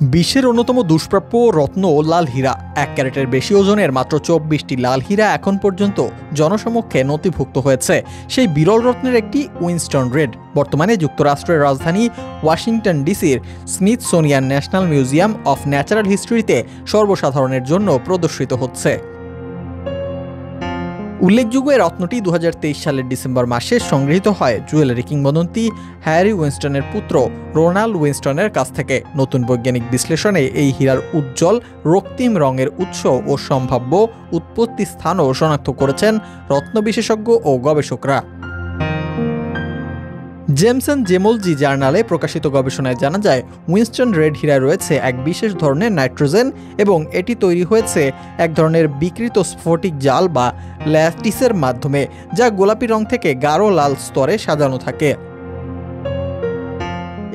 বিশ্বের অন্যতম দুষ্প্রাপ্য রত্ন লাল হীরা। 1 ক্যারেটের বেশি ওজনের মাত্র 24টি লাল হীরা এখন পর্যন্ত জনসমক্ষে নথিভুক্ত হয়েছে। সেই বিরল রত্নের একটি উইনস্টন রেড বর্তমানে যুক্তরাষ্ট্রের রাজধানী ওয়াশিংটন ডিসির Smithsonian national museum of natural হিস্ট্রিতে সর্বসাধারণের জন্য প্রদর্শিত হচ্ছে। উল্লেখযোগ্য এই রত্নটি 2023 সালের ডিসেম্বর মাসে সংগৃহীত হয় জুয়েলারি কিংবদন্তি হ্যারি উইনস্টনের পুত্র রোনাল্ড উইনস্টনের কাছ থেকে। নতুন বৈজ্ঞানিক বিশ্লেষণে এই হীরার উজ্জ্বল রক্তিম রঙের উৎস ও সম্ভাব্য উৎপত্তি স্থানও শনাক্ত করেছেন রত্ন বিশেষজ্ঞ ও গবেষকরা। জেমসন জেমোলজি জার্নালে প্রকাশিত গবেষণায় জানা যায়, উইনস্টন রেড হীরায় রয়েছে এক বিশেষ ধরনের নাইট্রোজেন এবং এটি তৈরি হয়েছে এক ধরনের বিকৃত স্ফটিক জাল বা ল্যাটিসের মাধ্যমে, যা গোলাপি রং থেকে গাঢ় লাল স্তরে সাজানো থাকে।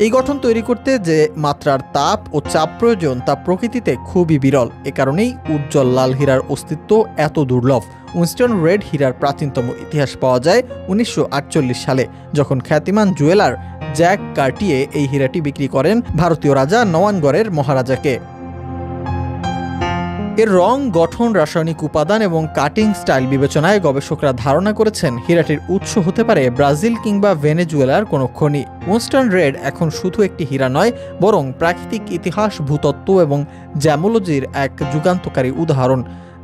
এই গঠন তৈরি করতে যে মাত্রার তাপ ও চাপ প্রয়োজন তা প্রকৃতিতে খুবই বিরল। এ কারণেই উজ্জ্বল লাল হীরার অস্তিত্ব এত দুর্লভ। উইনস্টন রেড হীরার প্রাচীনতম ইতিহাস পাওয়া যায় 1948 সালে, যখন খ্যাতিমান জুয়েলার জ্যাক কার্টিয়ে এই হীরাটি বিক্রি করেন ভারতীয় রাজা নওয়ানগড়ের মহারাজাকে। এর রং, গঠন, রাসায়নিক উপাদান এবং কাটিং স্টাইল বিবেচনায় গবেষকরা ধারণা করেছেন হীরাটির উৎস হতে পারে ব্রাজিল কিংবা ভেনেজুয়েলার কোনো খনি। উইনস্টন রেড এখন শুধু একটি হীরা নয়, বরং প্রাকৃতিক ইতিহাস, ভূতত্ত্ব এবং জ্যামোলজির এক যুগান্তকারী উদাহরণ।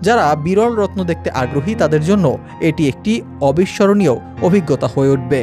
যারা বিরল রত্ন দেখতে আগ্রহী তাদের জন্য এটি একটি অবিস্মরণীয় অভিজ্ঞতা হয়ে উঠবে।